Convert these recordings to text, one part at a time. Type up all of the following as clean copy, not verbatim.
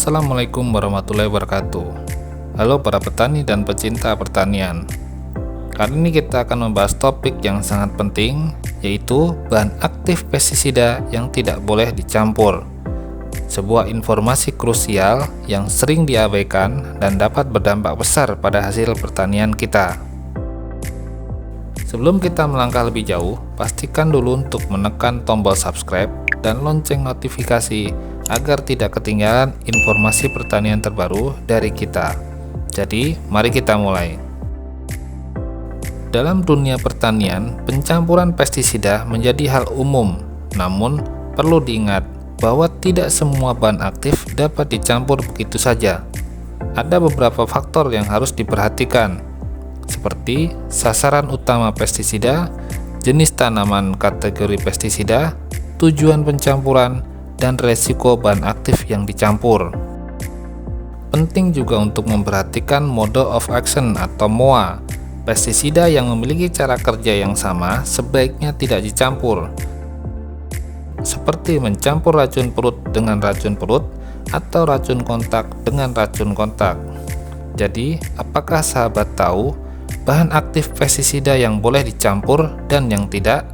Assalamualaikum warahmatullahi wabarakatuh. Halo para petani dan pecinta pertanian. Kali ini kita akan membahas topik yang sangat penting, yaitu bahan aktif pestisida yang tidak boleh dicampur. Sebuah informasi krusial yang sering diabaikan dan dapat berdampak besar pada hasil pertanian kita. Sebelum kita melangkah lebih jauh, pastikan dulu untuk menekan tombol subscribe dan lonceng notifikasi agar tidak ketinggalan informasi pertanian terbaru dari kita. Jadi, mari kita mulai. Dalam dunia pertanian, pencampuran pestisida menjadi hal umum. Namun, perlu diingat bahwa tidak semua bahan aktif dapat dicampur begitu saja. Ada beberapa faktor yang harus diperhatikan, seperti sasaran utama pestisida, jenis tanaman kategori pestisida, tujuan pencampuran, dan resiko bahan aktif yang dicampur. Penting juga untuk memperhatikan mode of action atau MOA. Pestisida yang memiliki cara kerja yang sama sebaiknya tidak dicampur, seperti mencampur racun perut dengan racun perut atau racun kontak dengan racun kontak. Jadi, apakah sahabat tahu bahan aktif pestisida yang boleh dicampur dan yang tidak?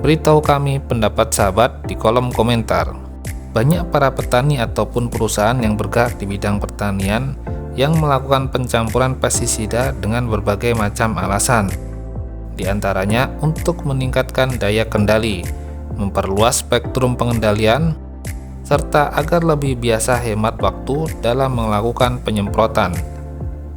Beritahu kami pendapat sahabat di kolom komentar. Banyak para petani ataupun perusahaan yang bergerak di bidang pertanian yang melakukan pencampuran pestisida dengan berbagai macam alasan. Di antaranya untuk meningkatkan daya kendali, memperluas spektrum pengendalian, serta agar lebih biasa hemat waktu dalam melakukan penyemprotan.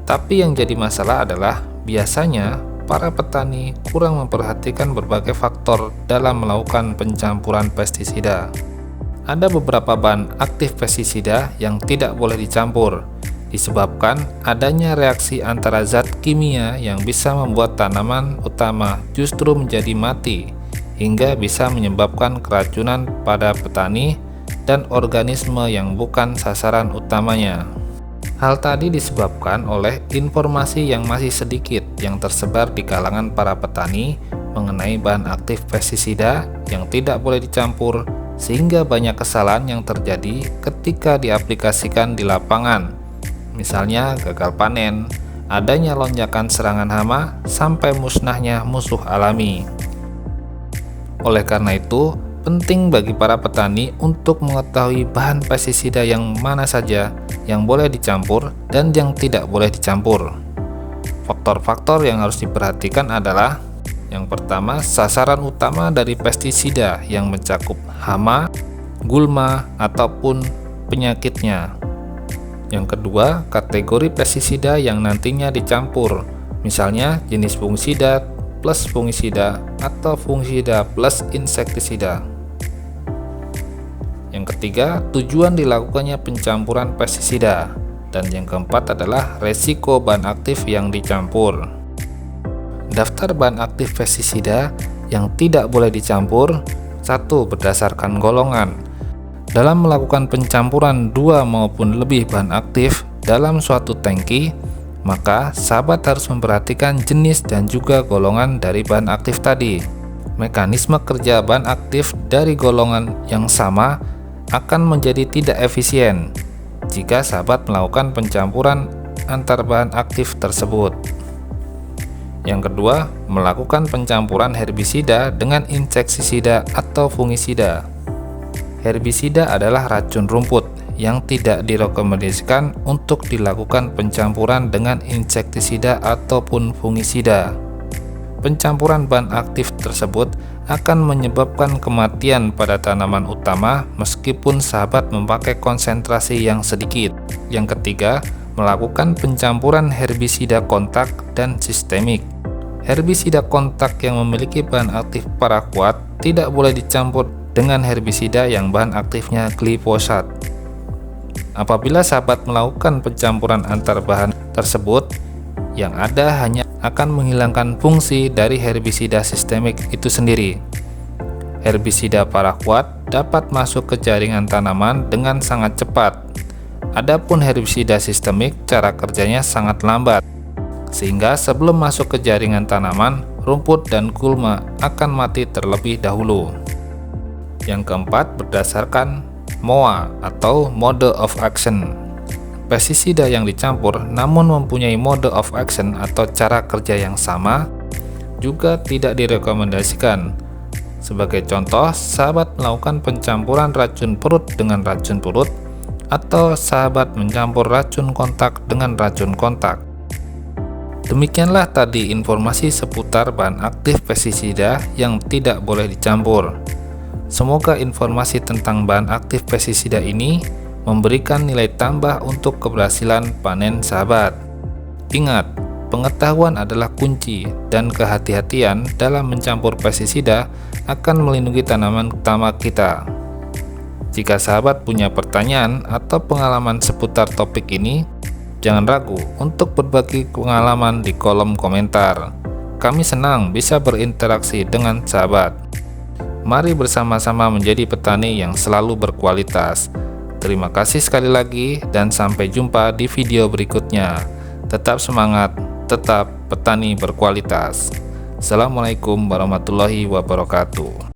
Tapi yang jadi masalah adalah biasanya para petani kurang memperhatikan berbagai faktor dalam melakukan pencampuran pestisida. Ada beberapa bahan aktif pestisida yang tidak boleh dicampur, disebabkan adanya reaksi antara zat kimia yang bisa membuat tanaman utama justru menjadi mati, hingga bisa menyebabkan keracunan pada petani dan organisme yang bukan sasaran utamanya. Hal tadi disebabkan oleh informasi yang masih sedikit yang tersebar di kalangan para petani mengenai bahan aktif pestisida yang tidak boleh dicampur, sehingga banyak kesalahan yang terjadi ketika diaplikasikan di lapangan. Misalnya gagal panen, adanya lonjakan serangan hama, sampai musnahnya musuh alami. Oleh karena itu, penting bagi para petani untuk mengetahui bahan pestisida yang mana saja yang boleh dicampur dan yang tidak boleh dicampur. Faktor-faktor yang harus diperhatikan adalah: yang pertama, sasaran utama dari pestisida yang mencakup hama, gulma, ataupun penyakitnya. Yang kedua, kategori pestisida yang nantinya dicampur, misalnya jenis fungisida plus fungisida atau fungisida plus insektisida. Yang ketiga, tujuan dilakukannya pencampuran pestisida. Dan yang keempat adalah resiko bahan aktif yang dicampur. Daftar bahan aktif pestisida yang tidak boleh dicampur. 1. Berdasarkan golongan. Dalam melakukan pencampuran 2 maupun lebih bahan aktif dalam suatu tangki, maka sahabat harus memperhatikan jenis dan juga golongan dari bahan aktif tadi. Mekanisme kerja bahan aktif dari golongan yang sama akan menjadi tidak efisien jika sahabat melakukan pencampuran antar bahan aktif tersebut. Yang kedua, melakukan pencampuran herbisida dengan insektisida atau fungisida. Herbisida adalah racun rumput yang tidak direkomendasikan untuk dilakukan pencampuran dengan insektisida ataupun fungisida. Pencampuran bahan aktif tersebut akan menyebabkan kematian pada tanaman utama meskipun sahabat memakai konsentrasi yang sedikit. Yang ketiga, melakukan pencampuran herbisida kontak dan sistemik. Herbisida kontak yang memiliki bahan aktif paraquat tidak boleh dicampur dengan herbisida yang bahan aktifnya glifosat. Apabila sahabat melakukan pencampuran antar bahan tersebut, yang ada hanya akan menghilangkan fungsi dari herbisida sistemik itu sendiri. Herbisida paraquat dapat masuk ke jaringan tanaman dengan sangat cepat. Adapun herbisida sistemik cara kerjanya sangat lambat, sehingga sebelum masuk ke jaringan tanaman, rumput dan gulma akan mati terlebih dahulu. Yang keempat, berdasarkan MOA atau Mode of Action. Pestisida yang dicampur namun mempunyai mode of action atau cara kerja yang sama juga tidak direkomendasikan. Sebagai contoh, sahabat melakukan pencampuran racun perut dengan racun perut, atau sahabat mencampur racun kontak dengan racun kontak. Demikianlah tadi informasi seputar bahan aktif pestisida yang tidak boleh dicampur. Semoga informasi tentang bahan aktif pestisida ini memberikan nilai tambah untuk keberhasilan panen sahabat. Ingat, pengetahuan adalah kunci dan kehati-hatian dalam mencampur pestisida akan melindungi tanaman utama kita. Jika sahabat punya pertanyaan atau pengalaman seputar topik ini, jangan ragu untuk berbagi pengalaman di kolom komentar. Kami senang bisa berinteraksi dengan sahabat. Mari bersama-sama menjadi petani yang selalu berkualitas. Terima kasih sekali lagi dan sampai jumpa di video berikutnya. Tetap semangat, tetap petani berkualitas. Assalamualaikum warahmatullahi wabarakatuh.